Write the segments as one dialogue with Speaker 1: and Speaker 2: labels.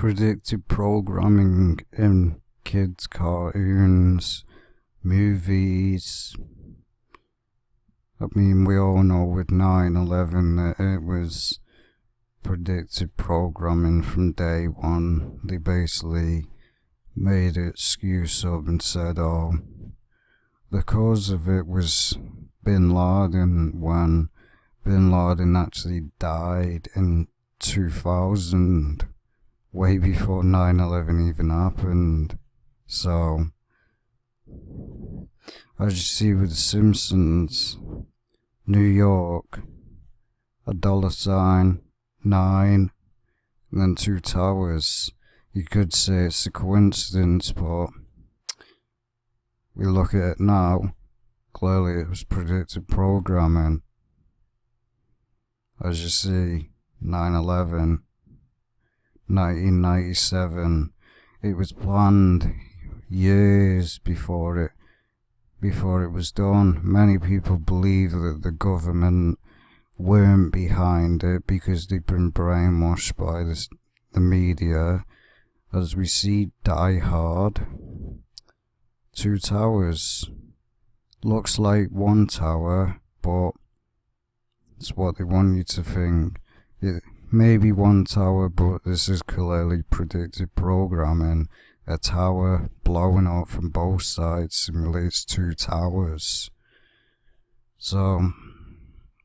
Speaker 1: predictive programming in kids' cartoons, movies. I mean, we all know with 9/11 that it was predictive programming from day one. They basically made an excuse up and said, oh, the cause of it was Bin Laden, when Bin Laden actually died in 2000, way before 9/11 even happened. So, as you see with The Simpsons, New York, $9, and then two towers. You could say it's a coincidence, but we look at it now, clearly it was predictive programming. As you see, 9/11, 1997, it was planned years before it was done. Many people believe that the government weren't behind it because they've been brainwashed by the media. As we see Die Hard, two towers. Looks like one tower, but it's what they want you to think. It may be one tower, but this is clearly predictive programming. A tower blowing up from both sides simulates two towers. So,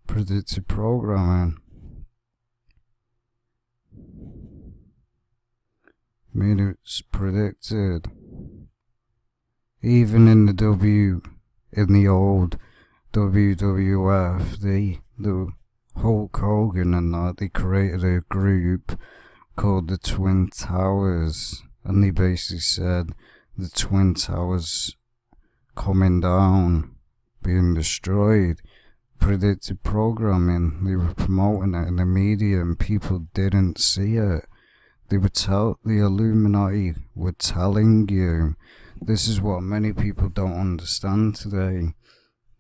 Speaker 1: predictive programming. I mean, it's predicted. Even in the old WWF, the Hulk Hogan and that, they created a group called the Twin Towers, and they basically said the Twin Towers coming down, being destroyed. Predictive programming, they were promoting it in the media and people didn't see it. The Illuminati were telling you. This is what many people don't understand today.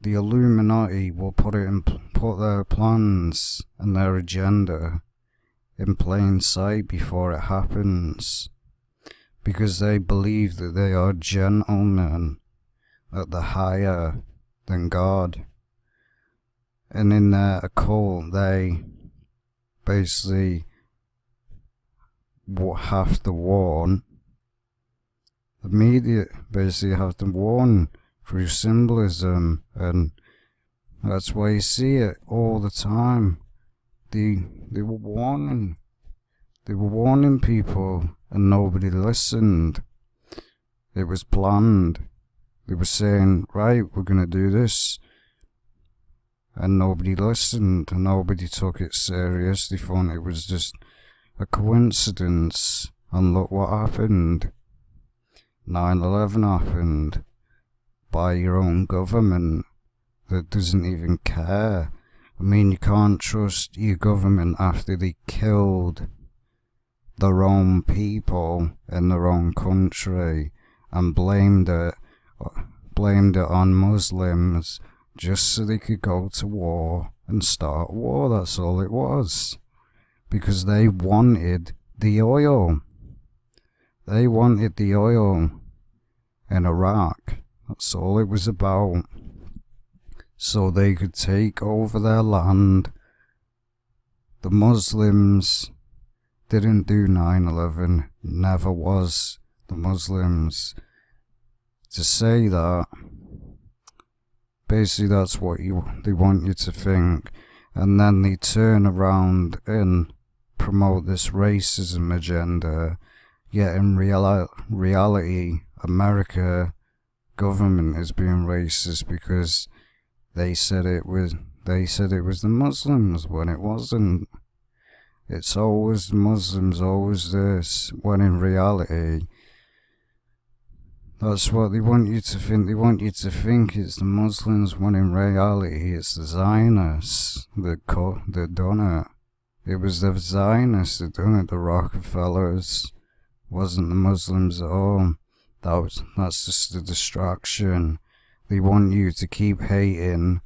Speaker 1: The Illuminati will put their plans and their agenda in plain sight before it happens, because they believe that they are gentlemen, that they're higher than God. And in their occult, they basically have to warn. The media basically have to warn through symbolism, and that's why you see it all the time. They were warning. They were warning people, and nobody listened. It was planned. They were saying, right, we're gonna do this, and nobody listened, and nobody took it serious. They thought it was just a coincidence, and look what happened. 9/11 happened by your own government that doesn't even care. I mean, you can't trust your government after they killed their own people in their own country and blamed it on Muslims just so they could go to war and start war. That's all it was. Because they wanted the oil. They wanted the oil in Iraq. That's all it was about. So they could take over their land. The Muslims didn't do 9/11. Never was the Muslims. To say that, basically that's what they want you to think. And then they turn around and promote this racism agenda, yet in reality, America government is being racist because they said it was the Muslims when it wasn't. It's always Muslims, always this, when in reality, that's what they want you to think. They want you to think it's the Muslims when in reality it's the Zionists that done it. It was the Zionists that done it, the Rockefellers. Wasn't the Muslims at all. That's just a distraction. They want you to keep hating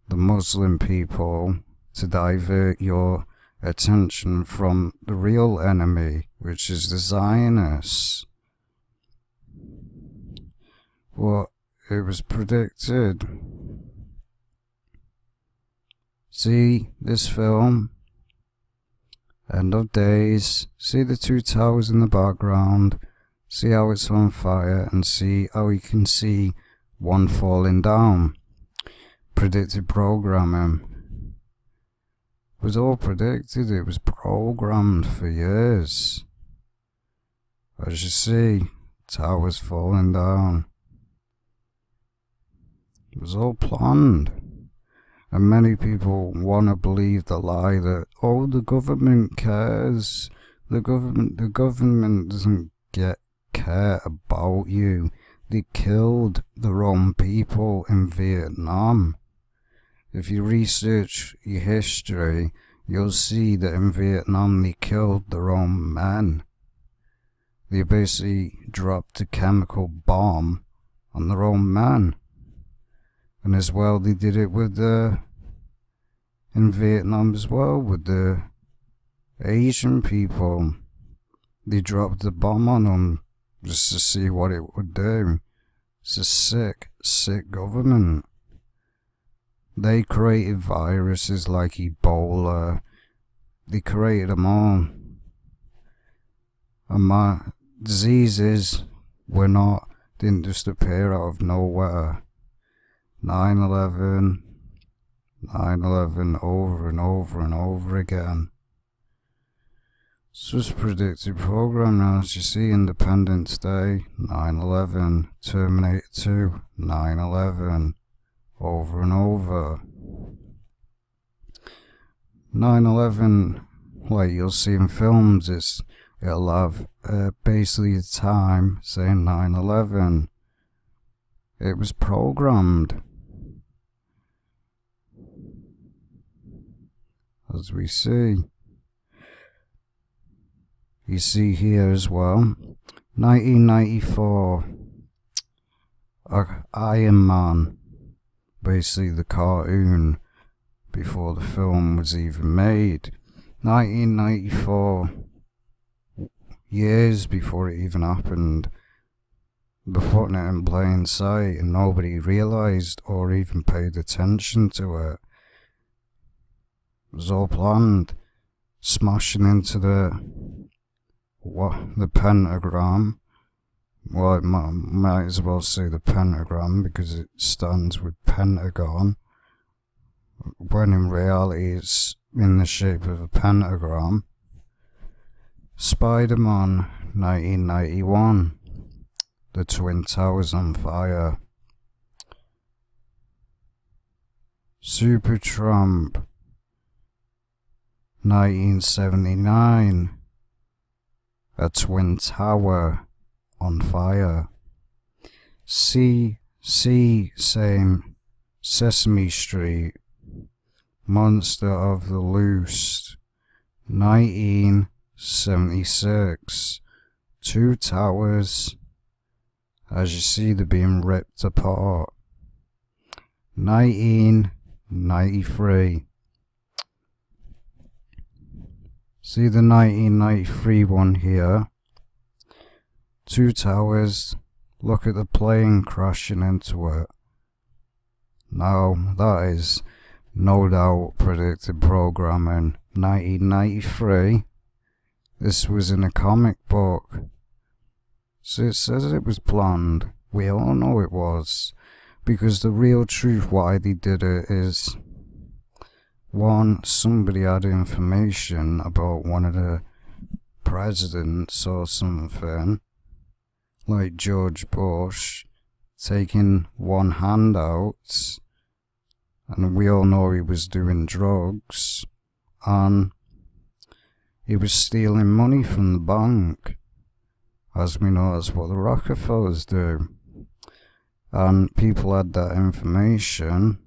Speaker 1: the Muslim people to divert your attention from the real enemy, which is the Zionists. Well, it was predicted. See this film, End of Days, see the two towers in the background, see how it's on fire, and see how you can see one falling down. Predictive programming. It was all predicted, it was programmed for years. As you see, towers falling down. It was all planned. And many people want to believe the lie that, oh, the government cares. The government doesn't care about you. They killed the wrong people in Vietnam. If you research your history, you'll see that in Vietnam they killed the wrong men. They basically dropped a chemical bomb on the wrong man. And as well, they did it with in Vietnam as well, with the Asian people. They dropped the bomb on them just to see what it would do. It's a sick government. They created viruses like Ebola. They created them all. And my diseases didn't just appear out of nowhere. 9/11 over and over and over again. It's just predictive programming, as you see. Independence Day, 9/11, Terminator 2, 9/11, over and over. 9/11, like you'll see in films, it'll have basically a time saying 9/11. It was programmed. As we see. You see here as well, 1994, Iron Man, basically the cartoon before the film was even made. 1994, years before it even happened. They're putting it in plain sight and nobody realised or even paid attention to it. It was all planned. Smashing into the pentagram. Well, it might as well say the pentagram because it stands with Pentagon, when in reality it's in the shape of a pentagram. Spider-Man, 1991. The Twin Towers on fire. Supertramp, 1979. A Twin Tower on fire. Same Sesame Street. Monster of the Loose, 1976. Two towers. As you see, they're being ripped apart. 1993. See the 1993 one here. Two towers. Look at the plane crashing into it. Now, that is no doubt predictive programming. 1993. This was in a comic book. So it says it was planned. We all know it was. Because the real truth why they did it is, one, somebody had information about one of the presidents or something, like George Bush, taking one hand out, and we all know he was doing drugs, and he was stealing money from the bank. As we know, that's what the Rockefellers do. And people had that information,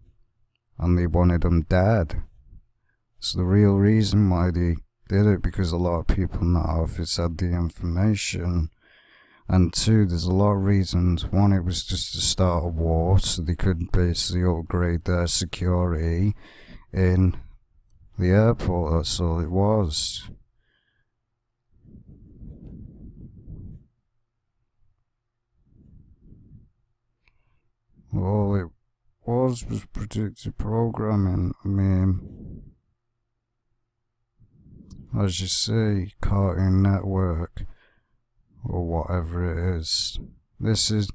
Speaker 1: and they wanted them dead. It's the real reason why they did it, because a lot of people in that office had the information. And two, there's a lot of reasons. One, it was just to start a war, so they could basically upgrade their security in the airport, that's all it was. All it was predictive programming. I mean, as you see, Cartoon Network, or whatever it is. This is,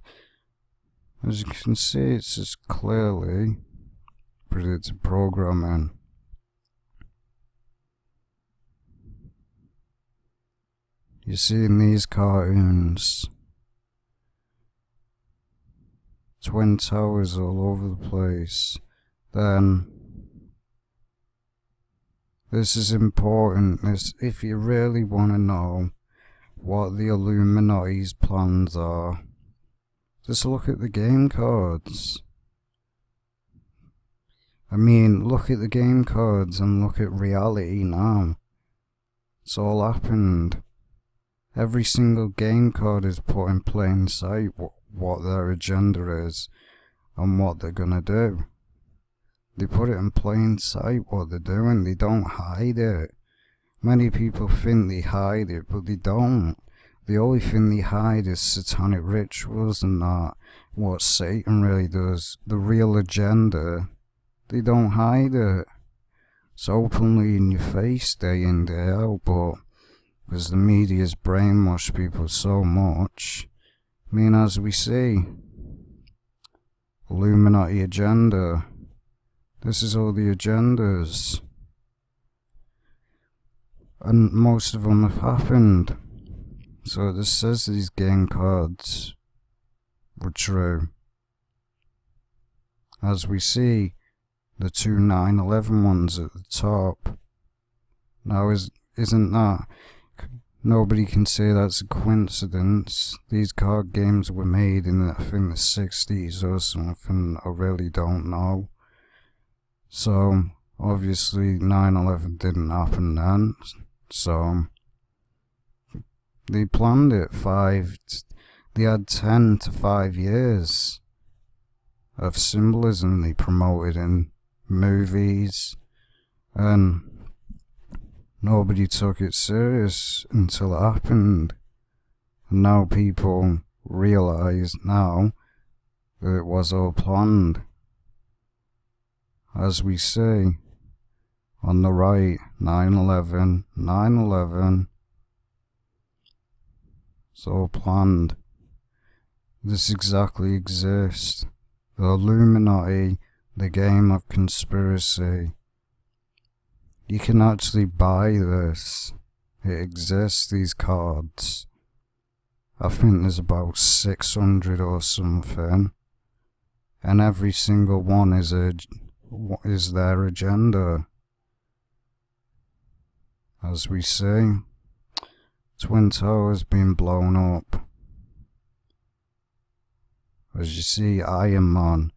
Speaker 1: as you can see, it's just clearly predictive programming. You see in these cartoons, Twin Towers all over the place. Then this is important. If you really want to know what the Illuminati's plans are, just look at the game cards. I mean, look at the game cards and look at reality now. It's all happened. Every single game card is put in plain sight what their agenda is and what they're gonna do. They put it in plain sight what they're doing. They don't hide it. Many people think they hide it, but they don't. The only thing they hide is satanic rituals and that, what Satan really does. The real agenda, they don't hide it. It's openly in your face day in, day out, but because the media's brainwashed people so much. I mean, as we see, Illuminati agenda. This is all the agendas. And most of them have happened. So this says these game cards were true. As we see, the two 9/11 ones at the top. Now isn't that... Nobody can say that's a coincidence. These card games were made in, I think, the 60s or something. I really don't know. So, obviously 9/11 didn't happen then. So, they planned it they had 10 to 5 years of symbolism they promoted in movies, and nobody took it serious until it happened. And now people realize now that it was all planned. As we see on the right, 9/11, 9/11. It's all planned. This exactly exists. The Illuminati, the game of conspiracy. You can actually buy this. It exists, these cards. I think there's about 600 or something. And every single one is their agenda. As we see, Twin Towers being blown up. As you see, Iron Man,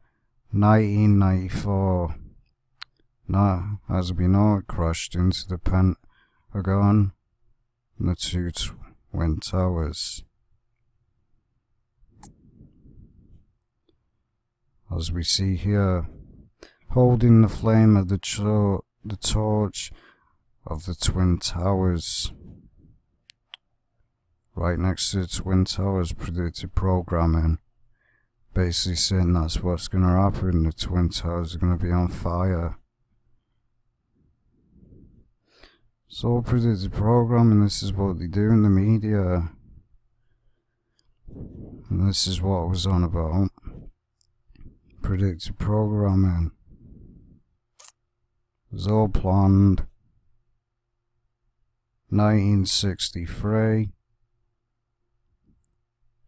Speaker 1: 1994. Now, as we know, it crashed into the Pentagon and the two Twin Towers. As we see here, holding the flame of the torch of the Twin Towers. Right next to the Twin Towers, predictive programming. Basically saying that's what's going to happen. The Twin Towers are going to be on fire. It's all predictive programming. This is what they do in the media. And this is what I was on about. Predictive programming. It was all planned. 1963.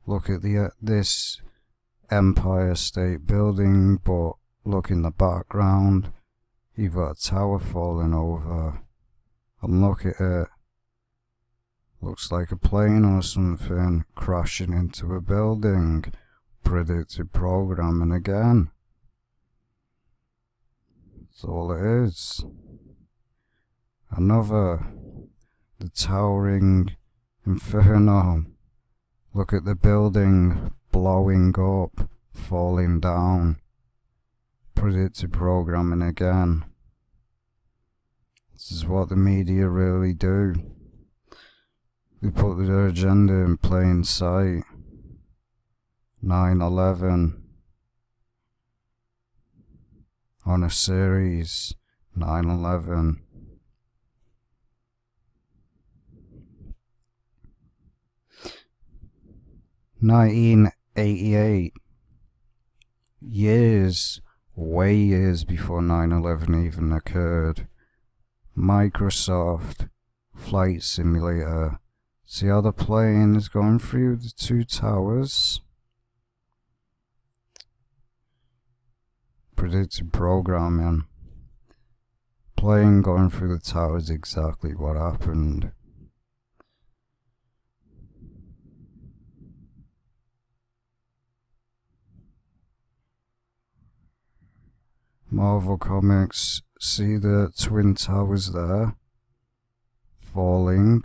Speaker 1: Look at this Empire State Building, but look in the background. You've got a tower falling over. And look at it. Looks like a plane or something crashing into a building. Predictive programming again. That's all it is. Another. The towering inferno. Look at the building blowing up, falling down. Predictive programming again. This is what the media really do. They put their agenda in plain sight. 9/11 on a series. 9/11. (1988) years, way years before 9/11 even occurred. Microsoft Flight Simulator. See how the plane is going through the two towers? Predictive Programming. Plane going through the towers, exactly what happened. Marvel Comics, see the Twin Towers there? Falling.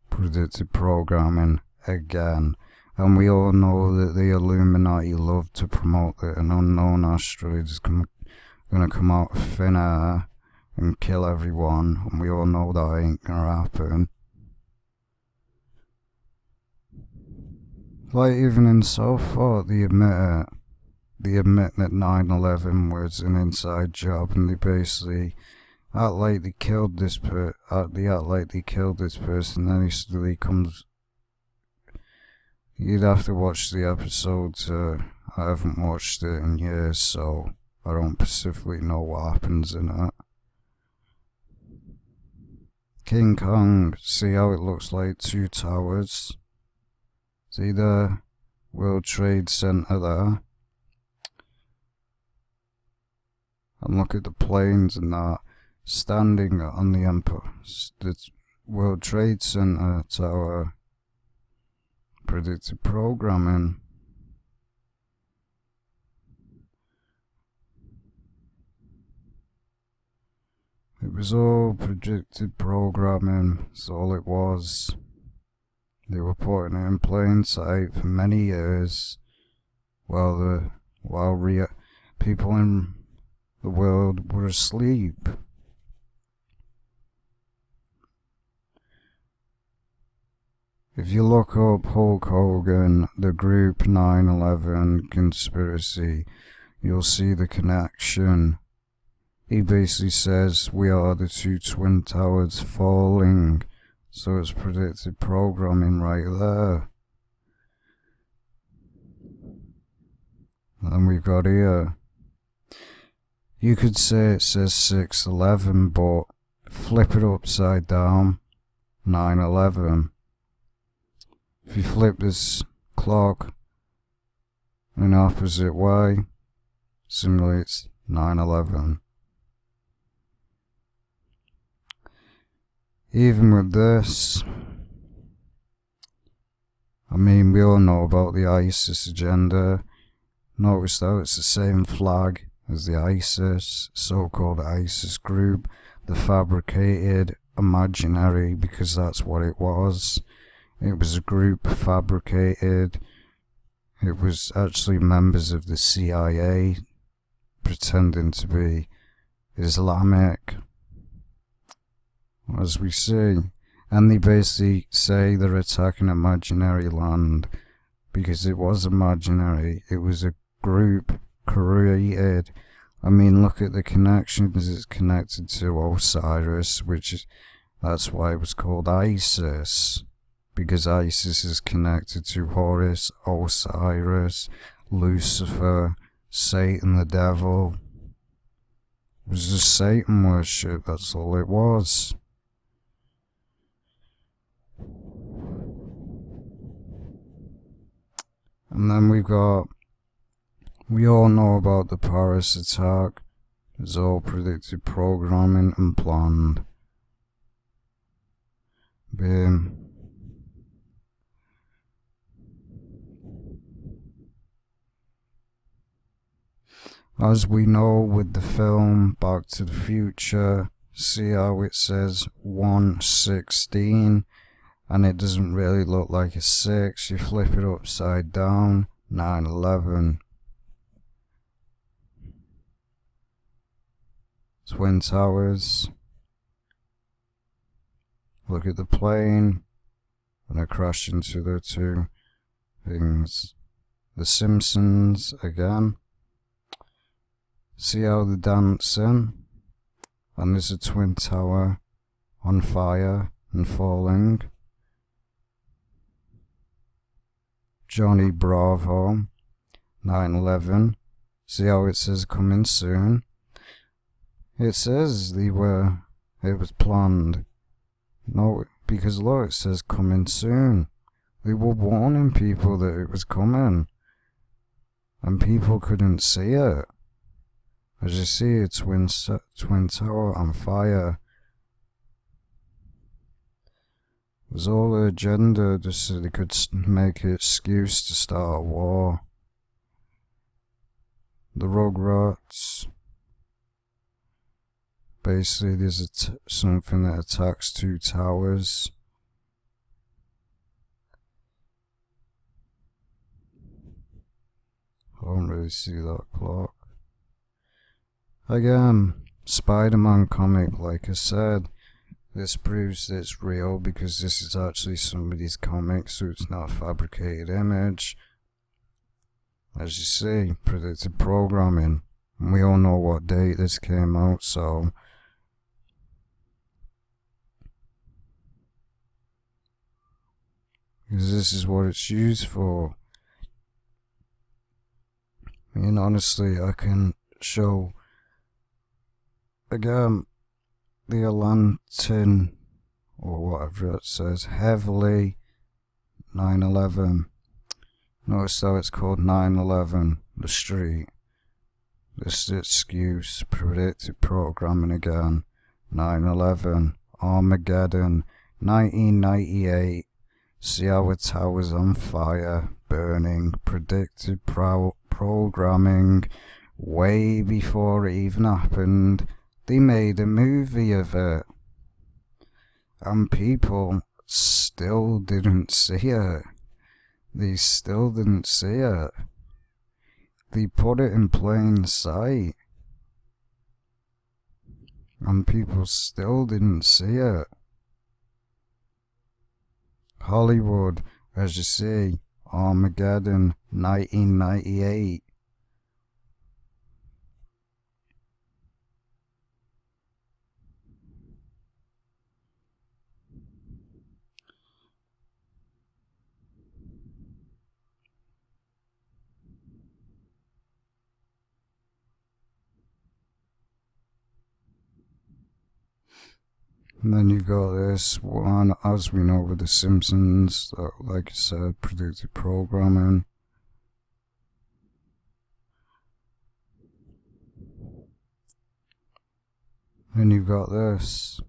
Speaker 1: Predictive Programming again. And we all know that the Illuminati love to promote that an unknown asteroid is going to come out of thin air and kill everyone. And we all know that ain't going to happen. Like even in South Park, they admit it. They admit that 9/11 was an inside job, and they basically act like they killed this person. Then he suddenly comes. You'd have to watch the episode. I haven't watched it in years, so I don't specifically know what happens in it. King Kong. See how it looks like two towers. See the World Trade Center there. And look at the planes and that standing on the World Trade Center tower. Predictive Programming. It was all predictive programming. That's all it was. They were putting it in plain sight for many years, while people in the world were asleep. If you look up Hulk Hogan, the group 9/11 conspiracy, you'll see the connection. He basically says we are the two twin towers falling, so it's predictive programming right there. And we've got here, you could say it says 6/11, but flip it upside down, 9/11. If you flip this clock in an opposite way, simulates 9/11. Even with this, I mean, we all know about the ISIS agenda. Notice though, it's the same flag as the ISIS, so-called ISIS group, the fabricated imaginary, because that's what it was. It was a group fabricated. It was actually members of the CIA pretending to be Islamic, as we see. And they basically say they're attacking imaginary land because it was imaginary. It was a group created. I mean, look at the connections. It's connected to Osiris, that's why it was called ISIS, because ISIS is connected to Horus, Osiris, Lucifer, Satan the devil. It was just Satan worship, that's all it was. And then we all know about the Paris attack. It's all predictive programming and planned. Boom. As we know with the film Back to the Future, see how it says 116, and it doesn't really look like a 6. You flip it upside down, 9/11. Twin Towers. Look at the plane. And I crash into the two things. The Simpsons again. See how they're dancing? And there's a twin tower on fire and falling. Johnny Bravo, 9/11. See how it says coming soon? It says it was planned. No, because look, it says coming soon. They were warning people that it was coming. And people couldn't see it. As you see, a twin tower on fire. It was all the agenda just so they could make an excuse to start a war. The Rugrats. Basically, there's something that attacks two towers. I don't really see that clock. Again, Spider-Man comic, like I said, this proves that it's real because this is actually somebody's comic, so it's not a fabricated image. As you see, predictive programming. And we all know what date this came out, so because this is what it's used for. I mean, honestly, I can show again the Atlantin, or whatever it says, heavily 9/11. Notice how it's called 9/11, the street. This excuse, predictive programming again. 9/11, Armageddon, 1998. See how a tower's on fire, burning, predictive programming. Way before it even happened, they made a movie of it. And people still didn't see it. They still didn't see it. They put it in plain sight. And people still didn't see it. Hollywood, as you see, Armageddon, 1998. And then you got this one, as we know with the Simpsons, like I said, predictive programming. Then you've got this,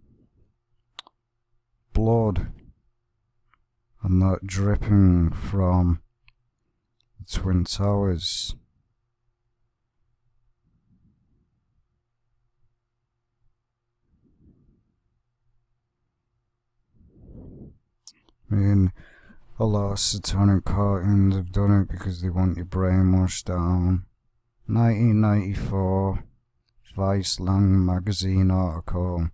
Speaker 1: blood, and that dripping from the Twin Towers. I mean, a lot of satanic cartoons have done it because they want your brain washed down. 1994, Vice Lang magazine article.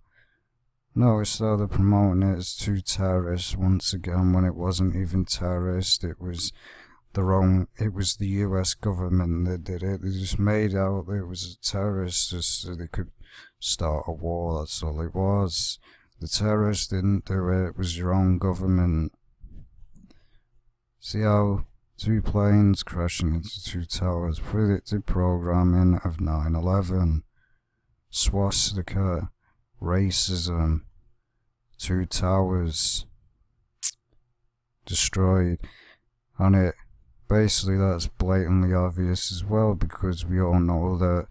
Speaker 1: Notice though they're promoting it as two terrorists once again when it wasn't even terrorist, it was the US government that did it. They just made out that it was a terrorist just so they could start a war, that's all it was. The terrorists didn't do it, it was your own government. See how two planes crashing into two towers, predictive programming of 9/11, swastika, racism, two towers destroyed, and it basically that's blatantly obvious as well because we all know that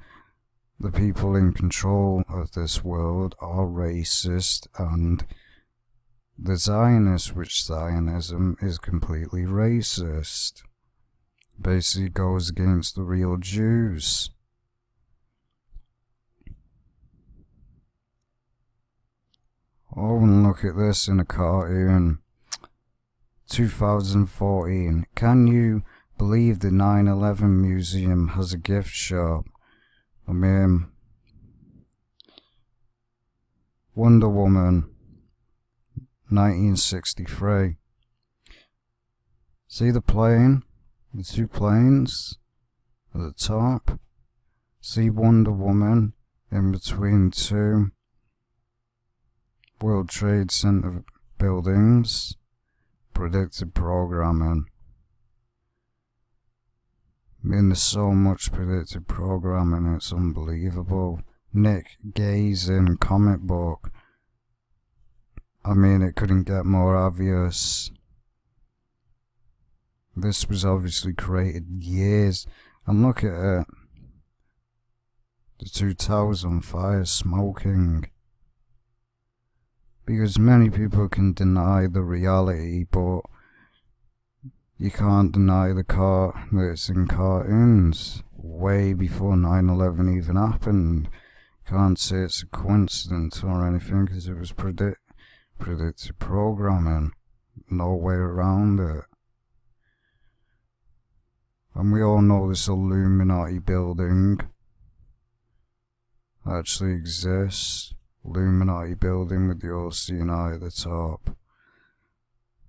Speaker 1: the people in control of this world are racist and the Zionists, which Zionism is completely racist, basically goes against the real Jews. Oh, and look at this in a cartoon. 2014. Can you believe the 9/11 museum has a gift shop? I mean, Wonder Woman, 1963. See the plane? The two planes at the top? See Wonder Woman in between two World Trade Center buildings? Predictive Programming. I mean, there's so much predictive programming, it's unbelievable. Nick Gazin comic book. I mean, it couldn't get more obvious. This was obviously created years. And look at it. The two towers on fire, smoking. Because many people can deny the reality, but you can't deny that it's in cartoons. Way before 9/11 even happened. Can't say it's a coincidence or anything, because it was predictive programming. No way around it. And we all know this Illuminati building actually exists. Illuminati building with the all-seeing eye at the top.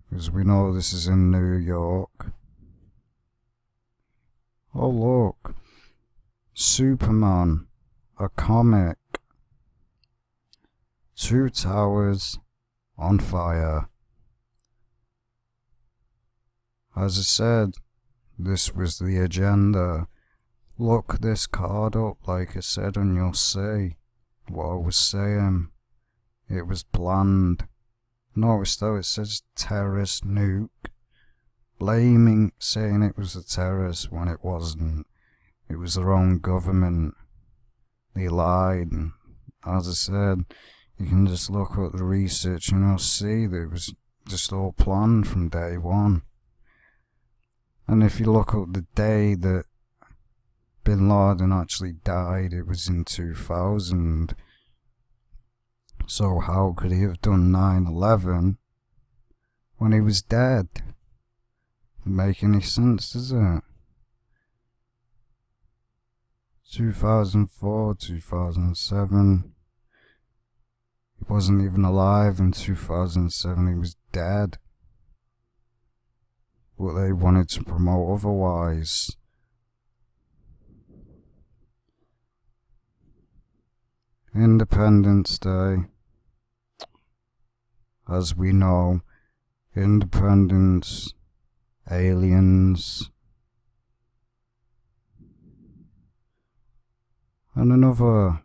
Speaker 1: Because we know this is in New York. Oh look, Superman, a comic. Two towers on fire. As I said, this was the agenda. Look this card up, like I said, and you'll see what I was saying. It was planned. Notice though, it says terrorist nuke. Saying it was a terrorist when it wasn't. It was their own government. They lied. And as I said, you can just look at the research and you'll see that it was just all planned from day one. And if you look at the day that Bin Laden actually died, it was in 2000. So how could he have done 9/11 when he was dead? Doesn't make any sense, does it? 2004, 2007. He wasn't even alive in 2007, he was dead. But they wanted to promote otherwise. Independence Day. As we know, independence, aliens, and another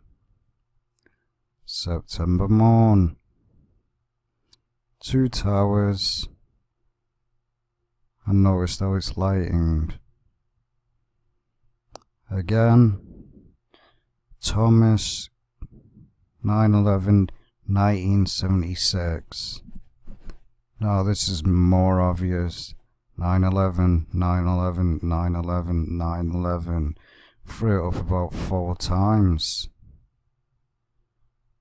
Speaker 1: September morn. Two towers, and notice how it's lighting. Again, Thomas, 9/11, 1976. Now this is more obvious. 9/11, 9/11, 9/11, 9/11. Threw it up about 4 times.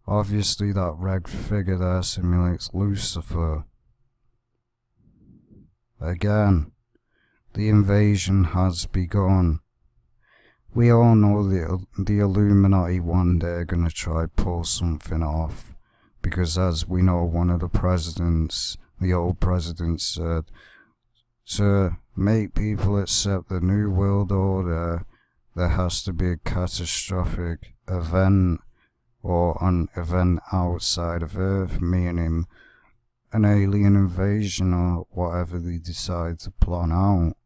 Speaker 1: Obviously that red figure there simulates Lucifer. Again, the invasion has begun. We all know the Illuminati one day are going to try pull something off, because as we know, one of the presidents, the old president, said to make people accept the New World Order, there has to be a catastrophic event, or an event outside of Earth, meaning an alien invasion or whatever they decide to plan out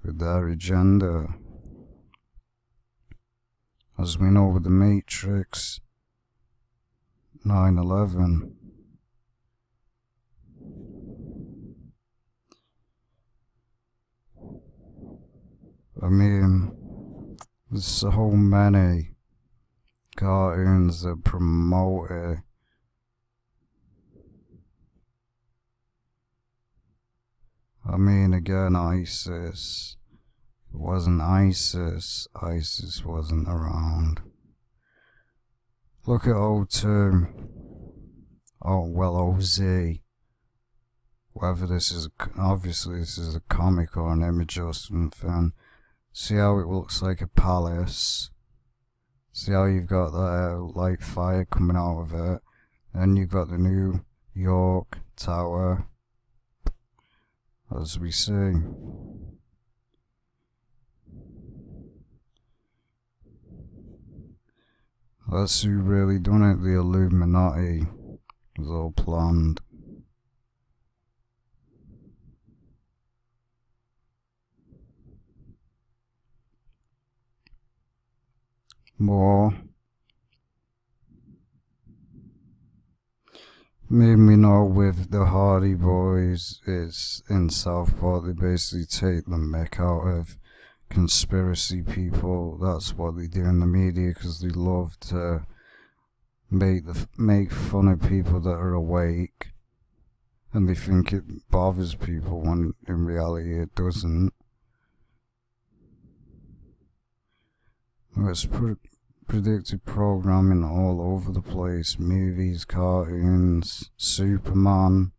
Speaker 1: with their agenda. As we know with the Matrix, 9/11. I mean, there's so many cartoons that promote it. I mean, again, ISIS. It wasn't ISIS. ISIS wasn't around. Look at O2. Oh, well, OZ. Whether this is, obviously this is a comic or an image or something. See how it looks like a palace. See how you've got that like fire coming out of it. Then you've got the New York Tower, as we see. That's who really done it, the Illuminati. It was all planned. More. Made me know with the Hardy Boys, it's in Southport, they basically take the mick out of conspiracy people. That's what they do in the media, because they love to make fun of people that are awake, and they think it bothers people when in reality it doesn't. It's predictive programming all over the place. Movies, cartoons, Superman.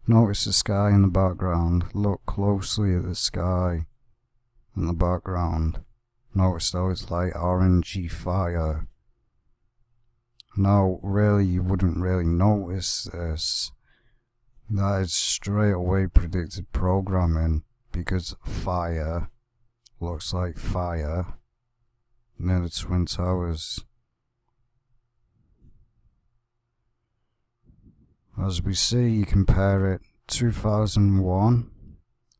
Speaker 1: Notice the sky in the background. Look closely at the sky in the background. Notice how it's like orangey fire. Now, really, you wouldn't really notice this. That is straight away predictive programming, because fire looks like fire near the Twin Towers. As we see, you compare it 2001,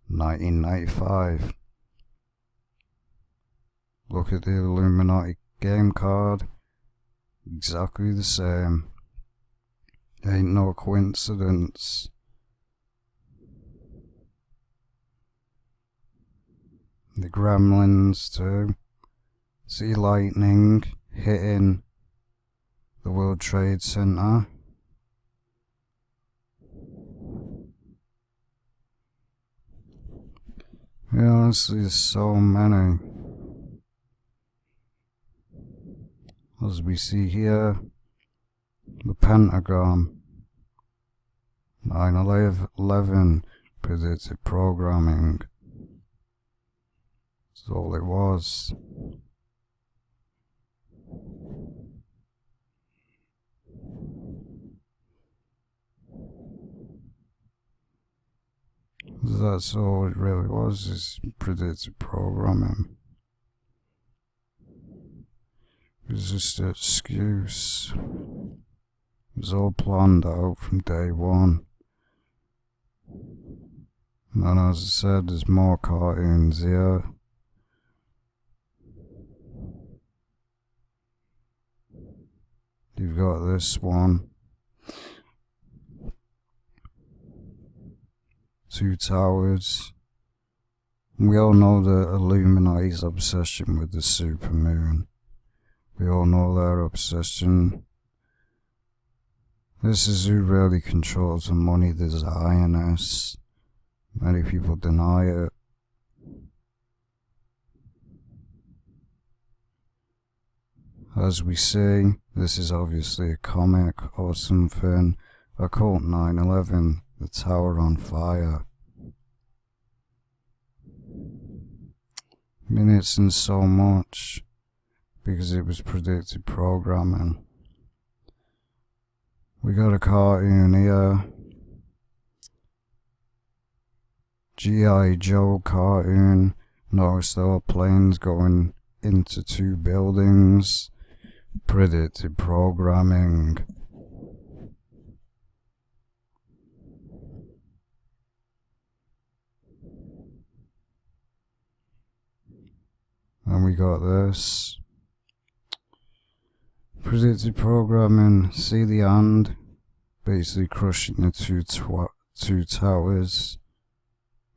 Speaker 1: 1995. Look at the Illuminati game card. Exactly the same. Ain't no coincidence. The gremlins too. See lightning hitting the World Trade Center. Yeah, honestly, there's so many. As we see here, the Pentagon, 9/11 predictive programming. That's all it was. That's all it really was, is predictive programming. It was just an excuse. It was all planned out from day one. And as I said, there's more cartoons here. You've got this one. Two towers. We all know the Illuminati's obsession with the supermoon. We all know their obsession. This is who really controls the money, the Zionists. Many people deny it. As we see, this is obviously a comic or something. Occult 9/11, the tower on fire. I mean, it's in so much, because it was predictive programming. We got a cartoon here. G.I. Joe cartoon. Notice there are planes going into two buildings. Predictive programming. And we got this. Predictive programming. See the hand basically crushing the two towers.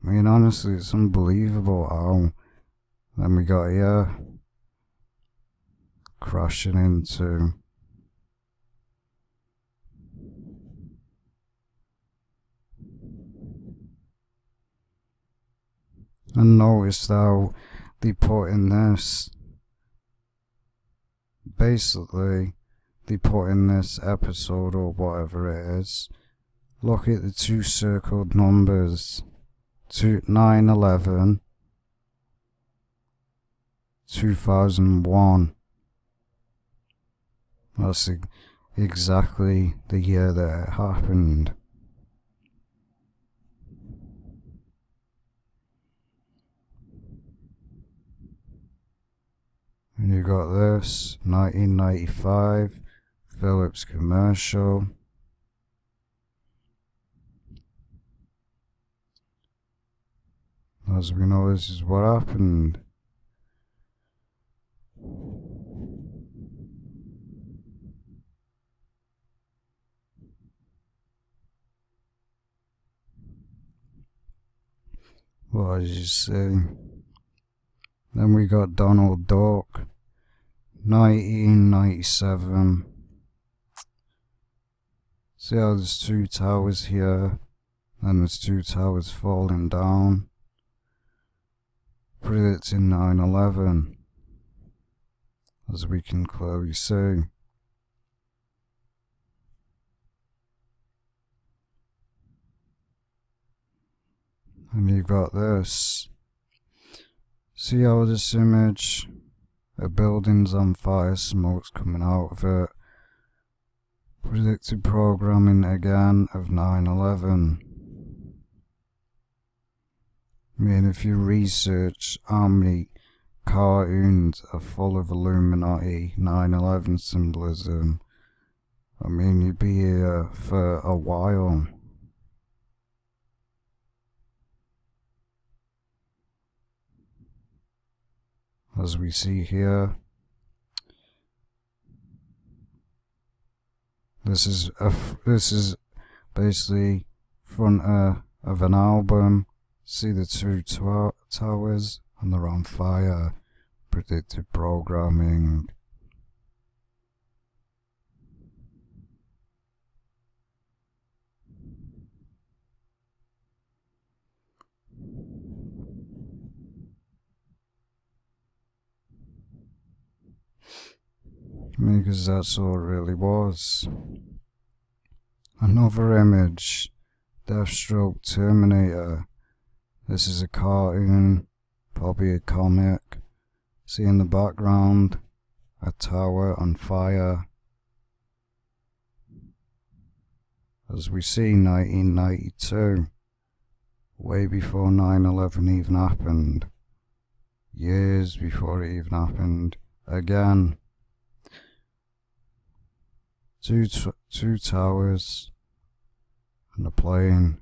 Speaker 1: I mean, honestly, it's unbelievable how. Then we got here crashing into. And notice how they put in this. Basically, they put in this episode, or whatever it is. Look at the two circled numbers. 9/11 predictive programming. As we see, this is obviously a comic or something. But 9/11 2001. That's exactly the year that it happened. And you got this, 1995, Philips commercial. As we know, this is what happened. What did you say? Then we got Donald Duck, 1997. See how there's two towers here, and there's two towers falling down. Predicting 9/11, as we can clearly see. And you got this. See how this image, a building's on fire, smoke's coming out of it. Predictive programming again of 9/11. I mean, if you research how many cartoons are full of Illuminati 9/11 symbolism, I mean, you'd be here for a while. As we see here, this is basically front of an album. See the two towers, and they're on fire. Predictive programming. Because that's all it really was. Another image, Deathstroke Terminator. This is a cartoon, probably a comic. See in the background, a tower on fire. As we see, 1992, way before 9/11 even happened. Years before it even happened. Again, two towers and a plane.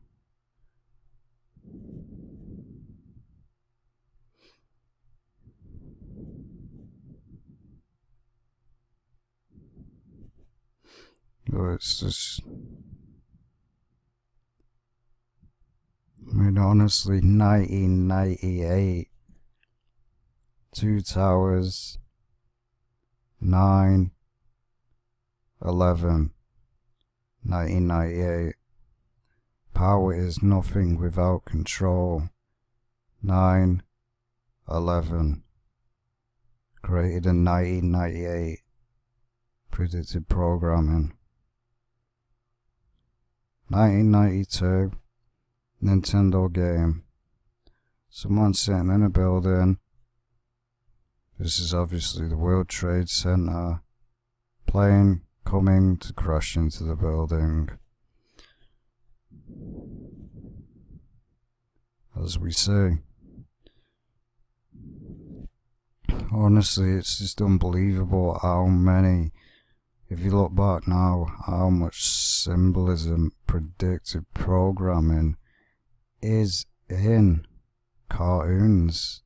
Speaker 1: Oh, it's just, I mean, honestly, 1998, two towers, 9/11, 1998. Power is nothing without control. 9/11, created in 1998. Predictive programming. 1992, Nintendo game. Someone sitting in a building. This is obviously the World Trade Center. Plane coming to crash into the building. As we see. Honestly, it's just unbelievable how many, if you look back now, how much symbolism, predictive programming is in cartoons.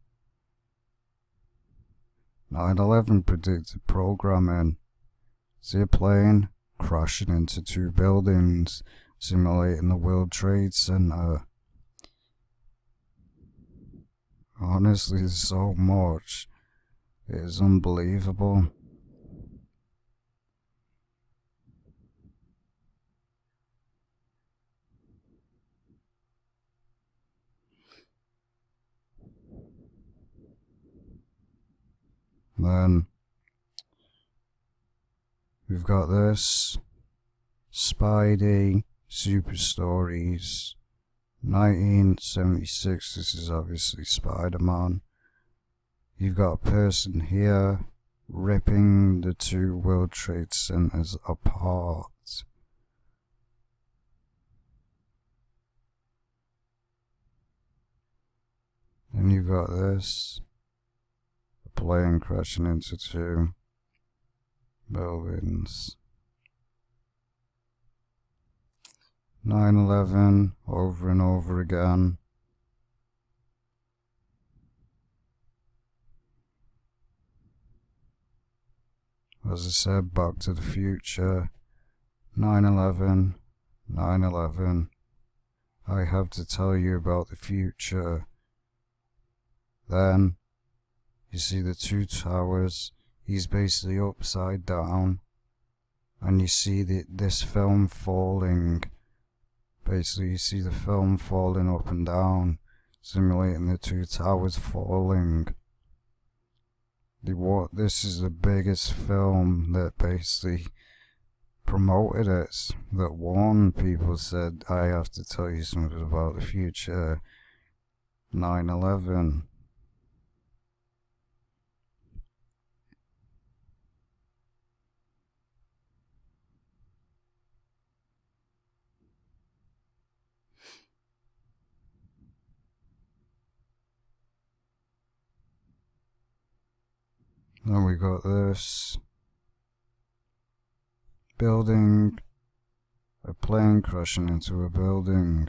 Speaker 1: 9/11 predictive programming. See a plane crashing into two buildings, simulating the World Trade Center. Honestly, there's so much. It is unbelievable. Then we've got this Spidey Super Stories 1976, this is obviously Spider-Man. You've got a person here ripping the two World Trade Centers apart. And you've got this, a plane crashing into two buildings. 9/11 over and over again. As I said, Back to the Future, 9/11, 9/11. I have to tell you about the future. Then, you see the two towers, he's basically upside down, and you see this film falling. Basically, you see the film falling up and down, simulating the two towers falling. This is the biggest film that basically promoted it, that warned people, said, I have to tell you something about the future. 9/11. Then we got this building, a plane crashing into a building.